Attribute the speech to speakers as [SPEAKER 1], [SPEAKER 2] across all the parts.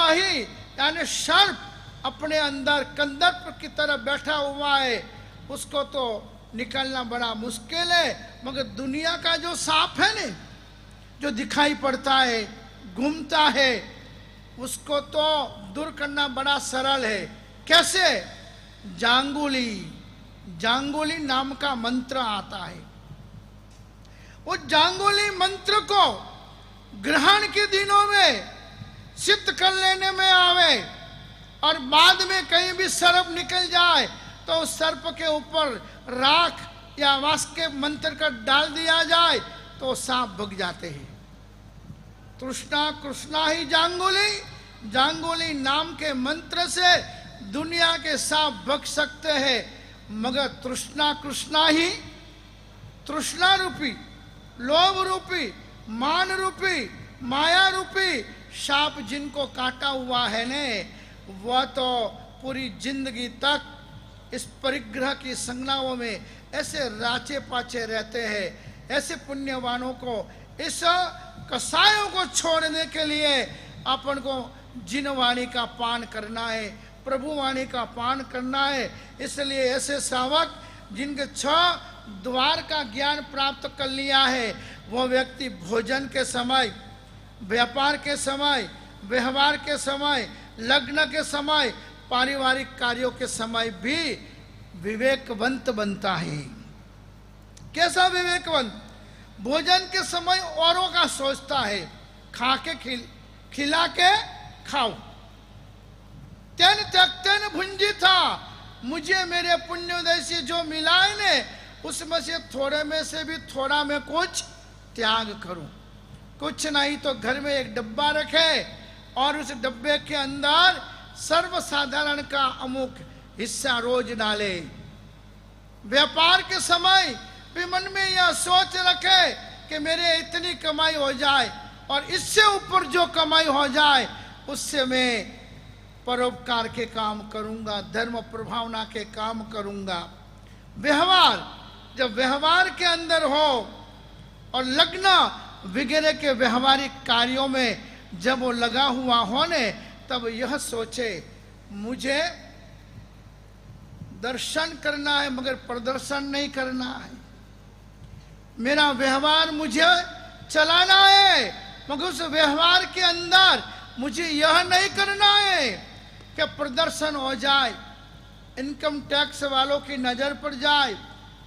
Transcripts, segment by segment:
[SPEAKER 1] कृष्णाही यानी सर्प अपने अंदर कंदर्प की तरह बैठा हुआ है, उसको तो निकलना बड़ा मुश्किल है। मगर दुनिया का जो सांप है ना, जो दिखाई पड़ता है, घूमता है, उसको तो दूर करना बड़ा सरल है। कैसे? जांगुली, जांगुली नाम का मंत्र आता है। उस जांगुली मंत्र को ग्रहण के दिनों में सिद्ध कर लेने में आवे और बाद में कहीं भी सर्प निकल जाए तो उस सर्प के ऊपर राख या वास के मंत्र का डाल दिया जाए तो सांप भग जाते हैं। तृष्णा कृष्णा ही जांगुली, जांगुली नाम के मंत्र से दुनिया के सांप भग सकते हैं। मगर तृष्णा कृष्णा ही, तृष्णा रूपी, लोभ रूपी, मान रूपी, माया रूपी सांप जिनको काटा हुआ है ने, वह तो पूरी जिंदगी तक इस परिग्रह की संज्ञाओं में ऐसे राचे पाचे रहते हैं। ऐसे पुण्यवानों को इस कसायों को छोड़ने के लिए अपन को जिन वाणी का पान करना है, प्रभु वाणी का पान करना है। इसलिए ऐसे श्रावक जिनके 6 द्वार का ज्ञान प्राप्त कर लिया है, वो व्यक्ति भोजन के समय, व्यापार के समय, व्यवहार के समय, लग्न के समय, पारिवारिक कार्यों के समय भी विवेकवंत बनता है। कैसा विवेकवंत? भोजन के समय औरों का सोचता है, खा के खिला के खाओ। तेन त्यक्तेन भुंजी था, मुझे मेरे पुण्योदय से जो मिला है ने, उसमें से थोड़े में से भी थोड़ा मैं कुछ त्याग करूं। कुछ नहीं तो घर में एक डब्बा रखे और उस डब्बे के अंदर सर्वसाधारण का अमुक हिस्सा रोज डाले। व्यापार के समय भी मन में यह सोच रखे कि मेरे इतनी कमाई हो जाए और इससे ऊपर जो कमाई हो जाए उससे मैं परोपकार के काम करूंगा, धर्म प्रभावना के काम करूंगा। व्यवहार, जब व्यवहार के अंदर हो और लग्न वगैरह के व्यवहारिक कार्यों में जब वो लगा हुआ होने, तब यह सोचे मुझे दर्शन करना है मगर प्रदर्शन नहीं करना है। मेरा व्यवहार मुझे चलाना है मगर उस व्यवहार के अंदर मुझे यह नहीं करना है कि प्रदर्शन हो जाए, इनकम टैक्स वालों की नजर पड़ जाए,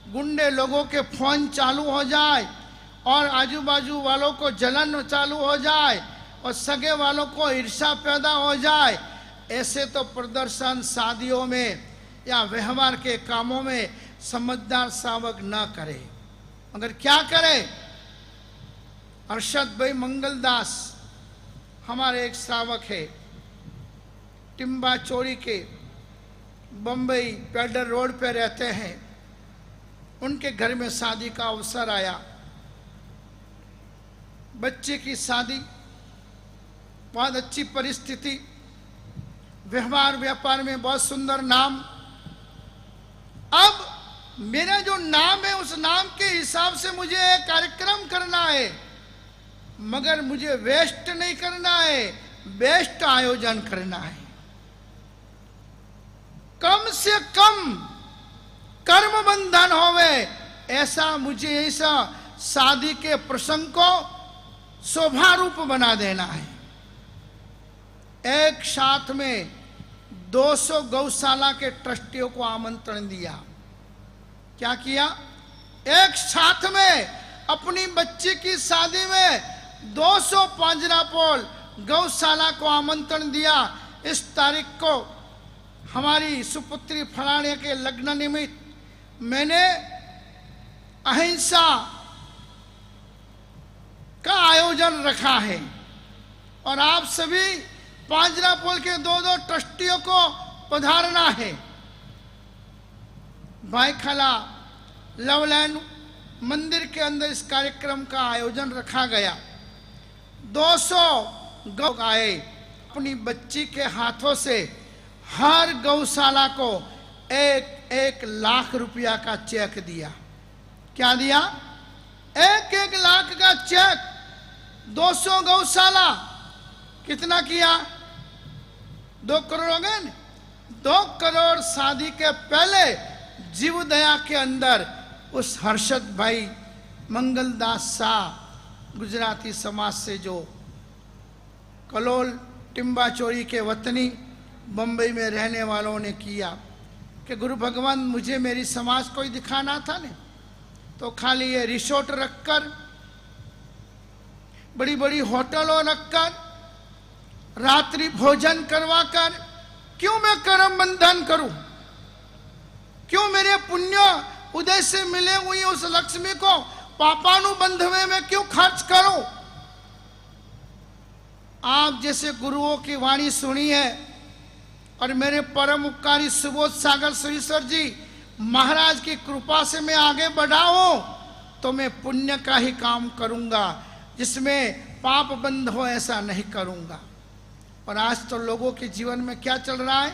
[SPEAKER 1] गुंडे लोगों के फोन चालू हो जाए और आजू बाजू वालों को जलन चालू हो जाए और सगे वालों को ईर्ष्या पैदा हो जाए। ऐसे तो प्रदर्शन शादियों में या व्यवहार के कामों में समझदार श्रावक न करे। मगर क्या करे? अर्षद भाई मंगलदास हमारे एक श्रावक है, टिम्बा चोरी के बम्बई पेडर रोड पे रहते हैं। उनके घर में शादी का अवसर आया, बच्चे की शादी, बहुत अच्छी परिस्थिति, व्यवहार व्यापार में बहुत सुंदर नाम। अब मेरा जो नाम है उस नाम के हिसाब से मुझे एक कार्यक्रम करना है, मगर मुझे वेस्ट नहीं करना है, बेस्ट आयोजन करना है। कम से कम कर्म बंधन होवे ऐसा मुझे ऐसा शादी के प्रसंग को शोभा रूप बना देना है। एक साथ में 200 गौशाला के ट्रस्टियों को आमंत्रण दिया। क्या किया? एक साथ में अपनी बच्ची की शादी में 200 पांजरापोल गौशाला को आमंत्रण दिया। इस तारीख को हमारी सुपुत्री फलाने के लग्न निमित्त मैंने अहिंसा का आयोजन रखा है और आप सभी पांजरापोल के 2-2 ट्रस्टियों को पधारना है। भाईखला लवलैंड मंदिर के अंदर इस कार्यक्रम का आयोजन रखा गया। 200 गौ आए, अपनी बच्ची के हाथों से हर गौशाला को 1-1 लाख रुपया का चेक दिया। क्या दिया? 1-1 लाख का चेक। 200 गौशाला कितना किया? 2 करोड़ हो गए ना। 2 करोड़ शादी के पहले जीवदया के अंदर उस हर्षद भाई मंगलदास शाह गुजराती समाज से जो कलोल टिम्बाचोरी के वतनी बम्बई में रहने वालों ने किया कि गुरु भगवान मुझे मेरी समाज को ही दिखाना था ने, तो खाली ये रिसोर्ट रखकर, बड़ी बड़ी होटलों रखकर, रात्रि भोजन करवाकर क्यों मैं कर्म बंधन करूं? क्यों मेरे पुण्य उदय से मिले हुई उस लक्ष्मी को पापानु बंधवे में क्यों खर्च करूं? आप जैसे गुरुओं की वाणी सुनी है और मेरे परम उपकारी सुबोध सागर सुरेश्वर जी महाराज की कृपा से मैं आगे बढ़ा हूं, तो मैं पुण्य का ही काम करूंगा, जिसमें पाप बंध हो ऐसा नहीं करूंगा। और आज तो लोगों के जीवन में क्या चल रहा है?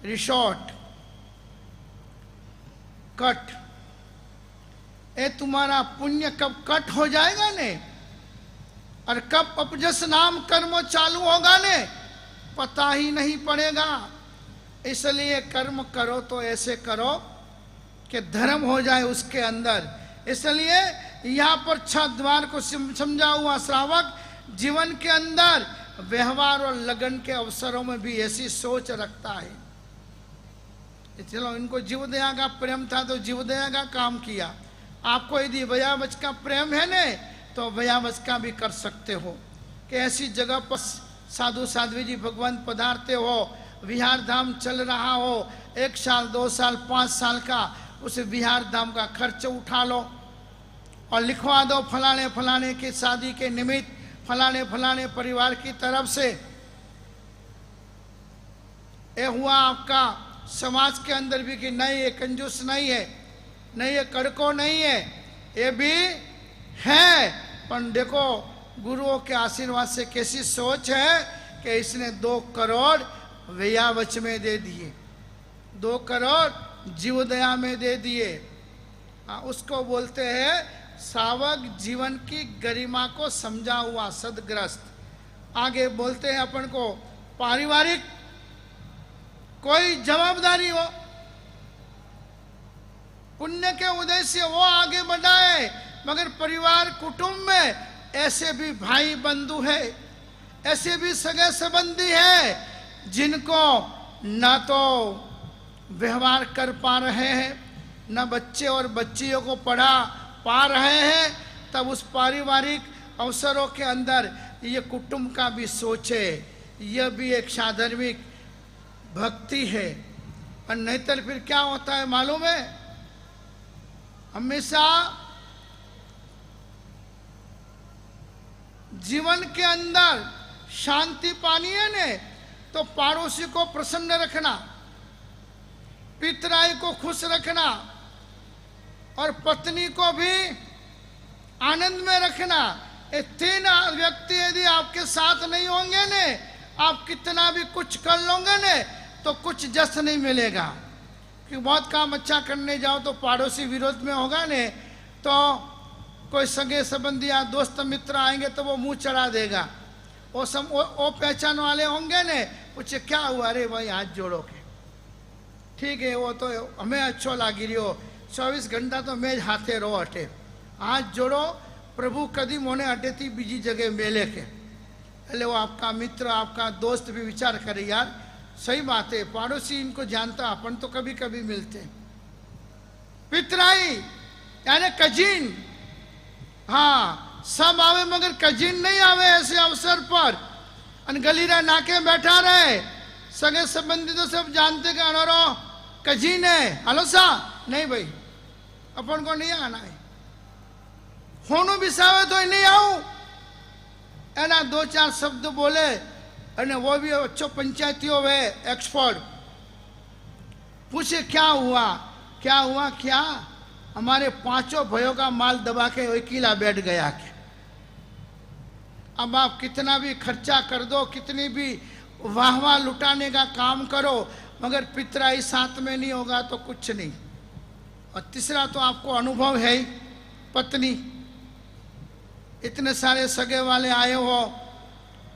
[SPEAKER 1] Resort, cut. ए तुम्हारा पुण्य कब कट हो जाएगा ने, और कब अपजस नाम कर्म चालू होगा ने, पता ही नहीं पड़ेगा। इसलिए कर्म करो तो ऐसे करो कि धर्म हो जाए उसके अंदर। इसलिए यहाँ पर 6 द्वार को समझा हुआ श्रावक जीवन के अंदर व्यवहार और लगन के अवसरों में भी ऐसी सोच रखता है। चलो, इनको जीवदया का प्रेम था तो जीवदया का काम किया। आपको यदि वयावच का प्रेम है ने, तो वयावच का भी कर सकते हो कि ऐसी जगह पर साधु साध्वी जी भगवान पधारते हो, विहार धाम चल रहा हो, 1 साल 2 साल 5 साल का उस विहार धाम का खर्च उठा लो और लिखवा दो फलाने फलाने की शादी के निमित्त फलाने फलाने परिवार की तरफ से। ये हुआ आपका समाज के अंदर भी कि नहीं ये कंजूस नहीं है, नहीं ये कड़को नहीं है, ये भी है, पर देखो गुरुओं के आशीर्वाद से कैसी सोच है कि इसने 2 करोड़ व्ययावच में दे दिए, 2 करोड़ जीवदया में दे दिए। उसको बोलते हैं सावक जीवन की गरिमा को समझा हुआ सदग्रस्त। आगे बोलते हैं अपन को पारिवारिक कोई जवाबदारी हो, पुण्य के उदय से वो आगे बढ़ाए, मगर परिवार कुटुंब में ऐसे भी भाई बंधु है, ऐसे भी सगे संबंधी है जिनको न तो व्यवहार कर पा रहे हैं, न बच्चे और बच्चियों को पढ़ा पा रहे हैं। तब उस पारिवारिक अवसरों के अंदर ये कुटुंब का भी सोचे, यह भी एक साधर्मिक भक्ति है। और नहीं तो फिर क्या होता है मालूम है, हमेशा जीवन के अंदर शांति पानी है ने, तो पड़ोसी को प्रसन्न रखना, पितराई को खुश रखना और पत्नी को भी आनंद में रखना। ये 3 व्यक्ति यदि आपके साथ नहीं होंगे ने, आप कितना भी कुछ कर लोगे ने, तो कुछ जस नहीं मिलेगा। क्योंकि बहुत काम अच्छा करने जाओ तो पड़ोसी विरोध में होगा ने, तो कोई सगे संबंधी या दोस्त मित्र आएंगे तो वो मुंह चढ़ा देगा। वो पहचान वाले होंगे ने, पूछे क्या हुआ, अरे भाई हाथ जोड़ो के, ठीक है वो तो हमें अच्छो लागी रहो, 24 घंटा तो मैं हाथे रो हटे, हाथ जोड़ो प्रभु कदी मोने हटे थी बीजी जगह मेले के। अरे वो आपका मित्र आपका दोस्त भी विचार करे यार सही बात है, पड़ोसी इनको जानता, अपन तो कभी कभी मिलते। पितराई यानी कजिन, हाँ सब आवे मगर कजिन नहीं आवे ऐसे अवसर पर। गलीरा नाके बैठा रहे, सगे संबंधी तो सब जानते कि अनोरो कजिन है, हलो सा नहीं भाई अपन को नहीं आना है, होनो बिसावे तो नहीं आऊं, है ना। 2-4 शब्द बोले, अने वो भी अच्छो पंचायतियों वे एक्सपर्ट, पूछे क्या हुआ क्या हुआ, क्या हमारे 5 भाइयों का माल दबा के अकेला बैठ गया के। अब आप कितना भी खर्चा कर दो, कितनी भी वाहवा लुटाने का काम करो, मगर पितराई साथ में नहीं होगा तो कुछ नहीं। और तीसरा तो आपको अनुभव है ही, पत्नी, इतने सारे सगे वाले आए हो,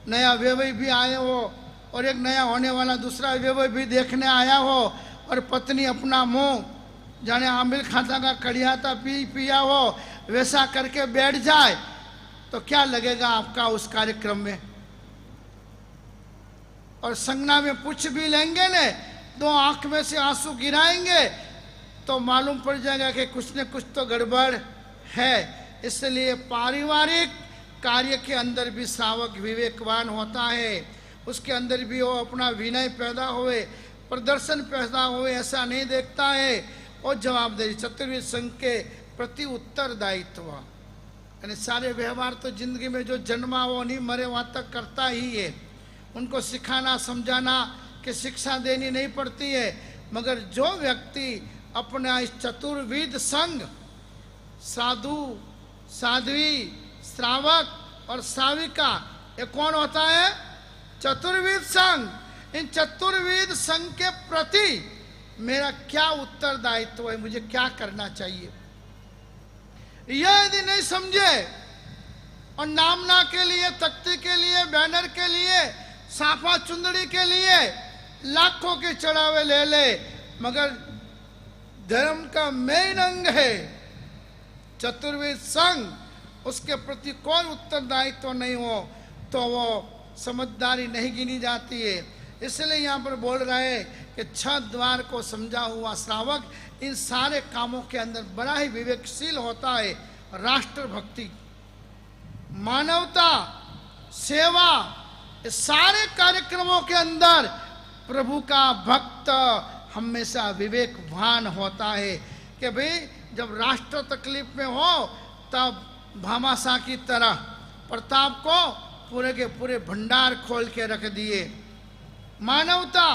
[SPEAKER 1] नया वेवई भी आए हो, और एक नया होने वाला दूसरा विवाह भी देखने आया हो और पत्नी अपना मुंह जाने आमिर खाता का कड़ियाता पिया हो वैसा करके बैठ जाए तो क्या लगेगा आपका उस कार्यक्रम में? और संगना में पूछ भी लेंगे ने तो आंख में से आंसू गिराएंगे तो मालूम पड़ जाएगा कि कुछ न कुछ तो गड़बड़ है। इसलिए पारिवारिक कार्य के अंदर भी श्रावक विवेकवान होता है, उसके अंदर भी वो अपना विनय पैदा हुए, प्रदर्शन पैदा हुए, ऐसा नहीं देखता है। और जवाबदेही चतुर्विध संघ के प्रति उत्तरदायित्व, यानी सारे व्यवहार तो जिंदगी में जो जन्मा वो नहीं मरे वहाँ तक करता ही है। उनको सिखाना समझाना कि शिक्षा देनी नहीं पड़ती है, मगर जो व्यक्ति अपना इस चतुर्विध संघ साधु साध्वी श्रावक और श्राविका ये कौन होता है? चतुर्विध संघ। इन चतुर्विध संघ के प्रति मेरा क्या उत्तरदायित्व है, मुझे क्या करना चाहिए, यह यदि नहीं समझे और नामना के लिए, तख्ती के लिए, बैनर के लिए, साफा चुंदड़ी के लिए लाखों के चढ़ावे ले ले, मगर धर्म का मेन अंग है चतुर्वेद संघ, उसके प्रति कोई उत्तरदायित्व नहीं हो तो वो समझदारी नहीं गिनी जाती है। इसलिए यहाँ पर बोल रहे हैं कि 6 द्वार को समझा हुआ श्रावक इन सारे कामों के अंदर बड़ा ही विवेकशील होता है। राष्ट्र भक्ति, मानवता, सेवा, इस सारे कार्यक्रमों के अंदर प्रभु का भक्त हमेशा विवेकवान होता है कि भाई जब राष्ट्र तकलीफ में हो तब भामाशाह की तरह प्रताप को पूरे के पूरे भंडार खोल के रख दिए। मानवता,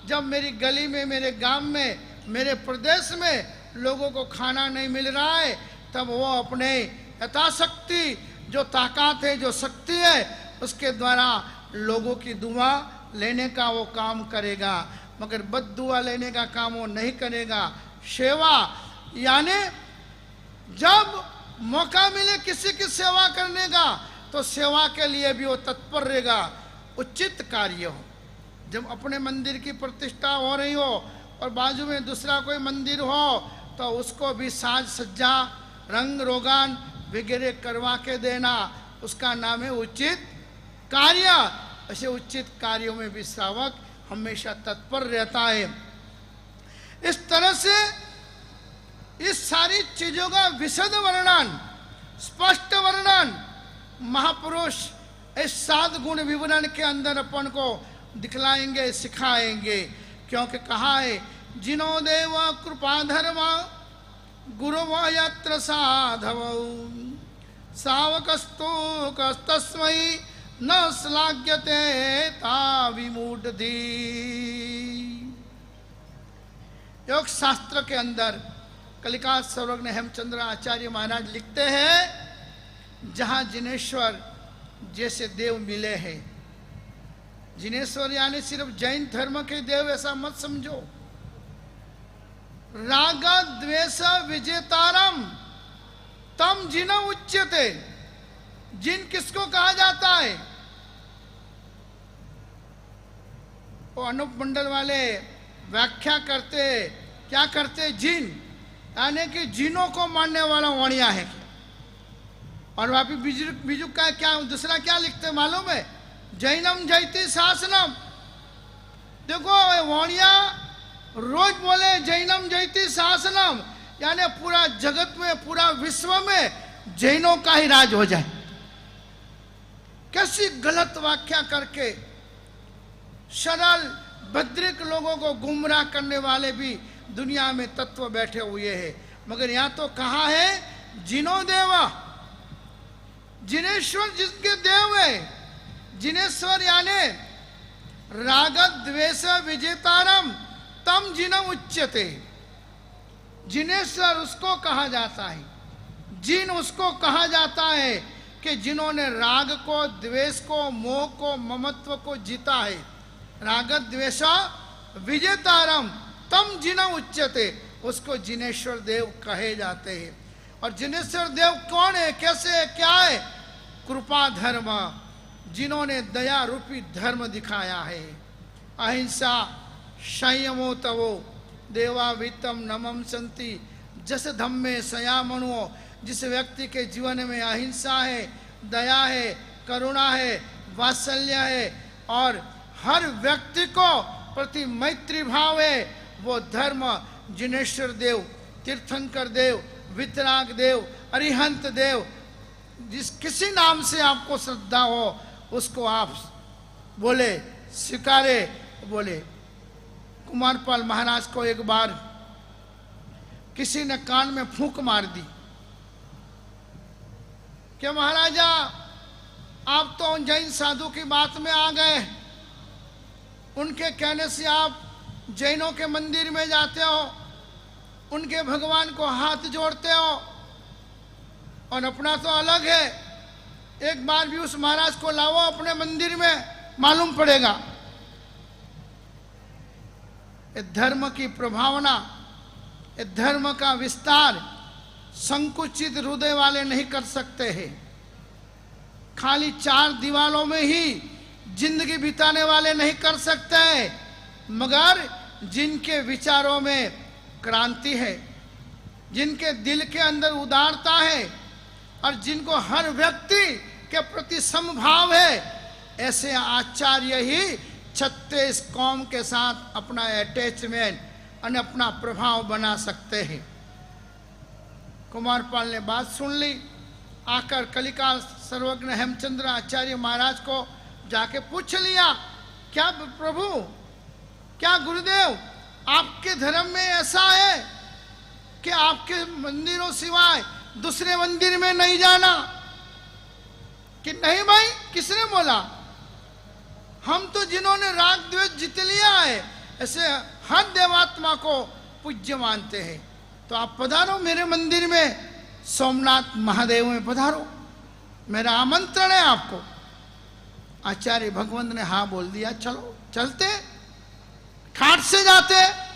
[SPEAKER 1] जब मेरी गली में, मेरे गांव में, मेरे प्रदेश में लोगों को खाना नहीं मिल रहा है तब वो अपने यथाशक्ति जो ताकत है, जो शक्ति है, उसके द्वारा लोगों की दुआ लेने का वो काम करेगा, मगर बद दुआ लेने का काम वो नहीं करेगा। सेवा, यानी जब मौका मिले किसी की सेवा करने का तो सेवा के लिए भी वो तत्पर रहेगा। उचित कार्य हो, जब अपने मंदिर की प्रतिष्ठा हो रही हो और बाजू में दूसरा कोई मंदिर हो तो उसको भी साज सज्जा, रंग रोगान वगैरह करवा के देना, उसका नाम है उचित कार्य। ऐसे उचित कार्यों में भी श्रावक हमेशा तत्पर रहता है। इस तरह से इस सारी चीजों का विशद वर्णन, स्पष्ट वर्णन महापुरुष इस 7 गुण विवरण के अंदर अपन को दिखलाएंगे, सिखाएंगे। क्योंकि कहा है जिनो देव कृपा धर्म गुरुव यत्र साधव सावकस्तु कस्तस्मै न श्लाघ्यते ता विमूढ़धि। योग शास्त्र के अंदर कलिका सर्वज्ञ हेमचंद्र आचार्य महाराज लिखते हैं जहां जिनेश्वर जैसे देव मिले हैं, जिनेश्वर यानी सिर्फ जैन धर्म के देव ऐसा मत समझो, राग द्वेष विजेतारम तम जिन उच्यते। जिन किसको कहा जाता है? वो अनूप मंडल वाले व्याख्या करते, क्या करते? जिन, यानी कि जिनों को मानने वाला वाणिया है। और वहां पे बीजू का क्या दूसरा क्या लिखते मालूम है? जैनम जयती शासनम। देखो वाणिया रोज बोले जैनम जयती शासनम, यानी पूरा जगत में, पूरा विश्व में जैनों का ही राज हो जाए। कैसी गलत व्याख्या करके सरल भद्रिक लोगों को गुमराह करने वाले भी दुनिया में तत्व बैठे हुए हैं। मगर यहां तो कहा है जिनो देवा, जिनेश्वर जिसके देव है। जिनेश्वर यानी राग द्वेष विजेतारम तम जिनम उच्यते। जिनेश्वर उसको कहा जाता है, जिन उसको कहा जाता है कि जिन्होंने राग को, द्वेष को, मोह को, ममत्व को जीता है। राग द्वेष विजेतारम तम जिनम उच्यते, उसको जिनेश्वर देव कहे जाते हैं। और जिनेश्वर देव कौन है, कैसे है, क्या है? कृपा धर्म, जिन्होंने दया रूपी धर्म दिखाया है। अहिंसा संयमो तवो देवा वित्तम नमम संति जस धम्मे सयामणुओ। जिस व्यक्ति के जीवन में अहिंसा है, दया है, करुणा है, वात्सल्य है और हर व्यक्ति को प्रति मैत्री भाव है, वो धर्म जिनेश्वर देव, तीर्थंकर देव, वितराग देव, अरिहंत देव, जिस किसी नाम से आपको श्रद्धा हो उसको आप बोले, स्वीकारे। बोले कुमारपाल महाराज को एक बार किसी ने कान में फूंक मार दी कि महाराजा आप तो उन जैन साधु की बात में आ गए, उनके कहने से आप जैनों के मंदिर में जाते हो, उनके भगवान को हाथ जोड़ते हो और अपना तो अलग है। एक बार भी उस महाराज को लाओ अपने मंदिर में, मालूम पड़ेगा। धर्म की प्रभावना, धर्म का विस्तार संकुचित हृदय वाले नहीं कर सकते हैं। खाली चार दीवारों में ही जिंदगी बिताने वाले नहीं कर सकते हैं, मगर जिनके विचारों में क्रांति है, जिनके दिल के अंदर उदारता है और जिनको हर व्यक्ति के प्रति समभाव है, ऐसे आचार्य ही 36 कौम के साथ अपना अटैचमेंट और अपना प्रभाव बना सकते हैं। कुमारपाल ने बात सुन ली, आकर कलिकाल सर्वज्ञ हेमचंद्र आचार्य महाराज को जाके पूछ लिया, क्या प्रभु, क्या गुरुदेव, आपके धर्म में ऐसा है कि आपके मंदिरों सिवाय दूसरे मंदिर में नहीं जाना? कि नहीं भाई, किसने बोला? हम तो जिन्होंने राग द्वेष जीत लिया है ऐसे हर देवात्मा को पूज्य मानते हैं, तो आप पधारो मेरे मंदिर में, सोमनाथ महादेव में पधारो, मेरा आमंत्रण है आपको। आचार्य भगवंत ने हाँ बोल दिया, चलो चलते, खाट से जाते।